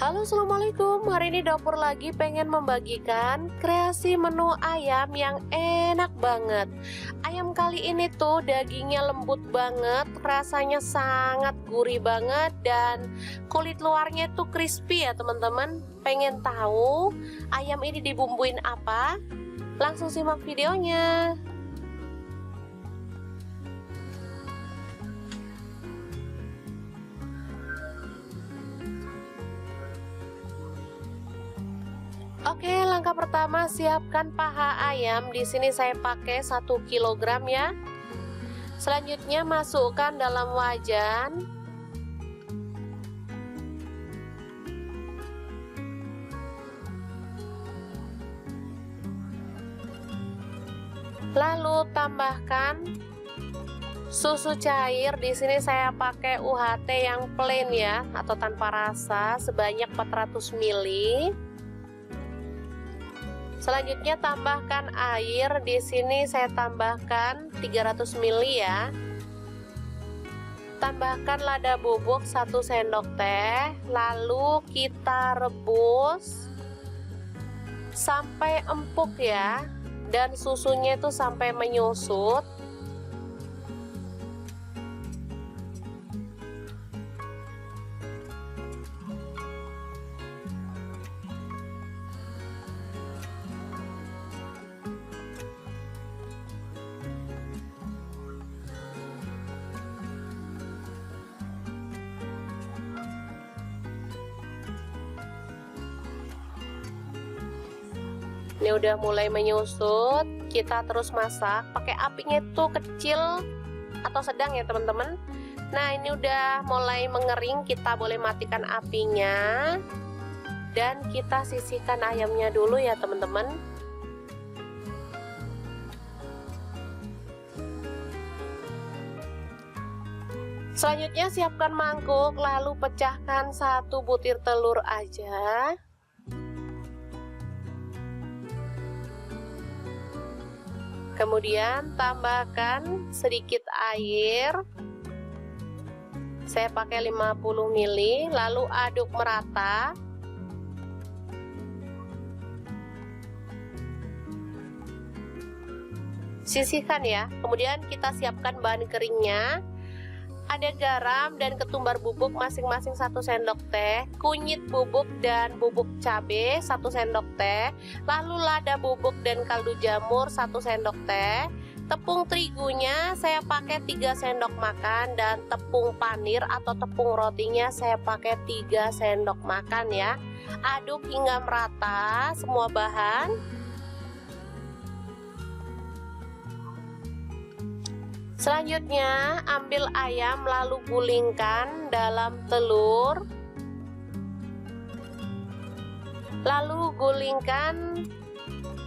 Halo, assalamualaikum. Hari ini dapur lagi pengen membagikan kreasi menu ayam yang enak banget. Ayam kali ini tuh dagingnya lembut banget, rasanya sangat gurih banget, dan kulit luarnya tuh crispy ya teman-teman. Pengen tahu ayam ini dibumbuin apa? Langsung simak videonya. Oke, langkah pertama siapkan paha ayam. Di sini saya pakai 1 kilogram ya. Selanjutnya masukkan dalam wajan. Lalu tambahkan susu cair. Di sini saya pakai UHT yang plain ya, atau tanpa rasa, sebanyak 400 ml. Selanjutnya tambahkan air. Di sini saya tambahkan 300 ml ya. Tambahkan lada bubuk 1 sendok teh. Lalu kita rebus sampai empuk ya, dan susunya itu sampai menyusut. Ini udah mulai menyusut, kita terus masak. Pakai apinya itu kecil atau sedang ya teman-teman. Nah, ini udah mulai mengering, kita boleh matikan apinya. Dan kita sisihkan ayamnya dulu ya teman-teman. Selanjutnya siapkan mangkuk, lalu pecahkan 1 butir telur aja. Kemudian tambahkan sedikit air. Saya pakai 50 ml, lalu aduk merata. Sisihkan ya. Kemudian kita siapkan bahan keringnya. Ada garam dan ketumbar bubuk masing-masing 1 sendok teh, kunyit bubuk dan bubuk cabai 1 sendok teh, lalu lada bubuk dan kaldu jamur 1 sendok teh. Tepung terigunya saya pakai 3 sendok makan, dan tepung panir atau tepung rotinya saya pakai 3 sendok makan ya. Aduk hingga merata semua bahan. Selanjutnya ambil ayam lalu gulingkan dalam telur. Lalu gulingkan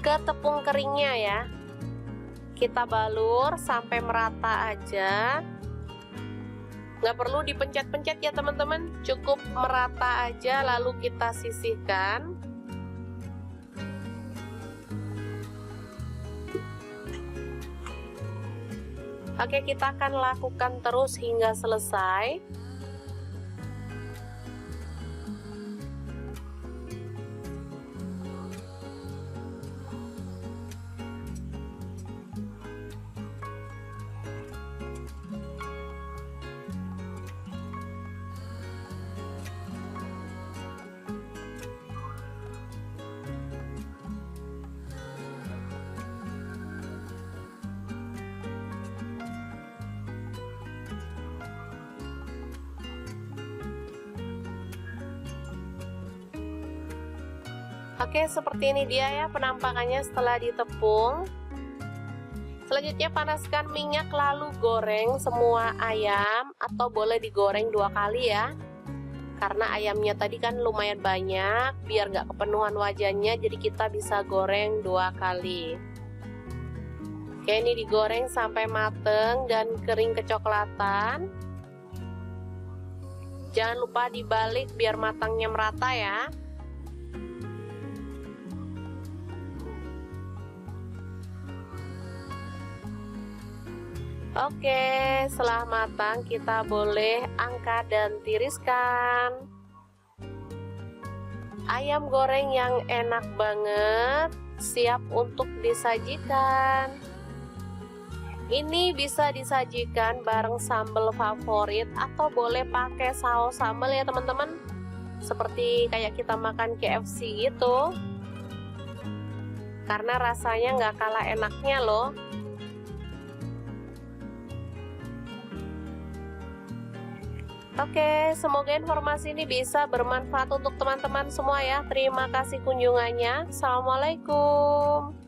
ke tepung keringnya ya. Kita balur sampai merata aja. Nggak perlu dipencet-pencet ya teman-teman, cukup merata aja lalu kita sisihkan. Oke, kita akan lakukan terus hingga selesai. Oke, seperti ini dia ya penampakannya setelah ditepung. Selanjutnya panaskan minyak lalu goreng semua ayam, atau boleh digoreng 2 kali ya. Karena ayamnya tadi kan lumayan banyak, biar nggak kepenuhan wajannya, jadi kita bisa goreng 2 kali. Oke, ini digoreng sampai mateng dan kering kecoklatan. Jangan lupa dibalik biar matangnya merata ya. Oke, setelah matang kita boleh angkat dan tiriskan. ayam goreng yang enak banget, siap untuk disajikan. Ini bisa disajikan bareng sambal favorit atau boleh pakai saus sambal ya teman-teman, seperti kayak kita makan KFC gitu, karena rasanya nggak kalah enaknya loh. Oke, semoga informasi ini bisa bermanfaat untuk teman-teman semua ya. Terima kasih kunjungannya. Assalamualaikum.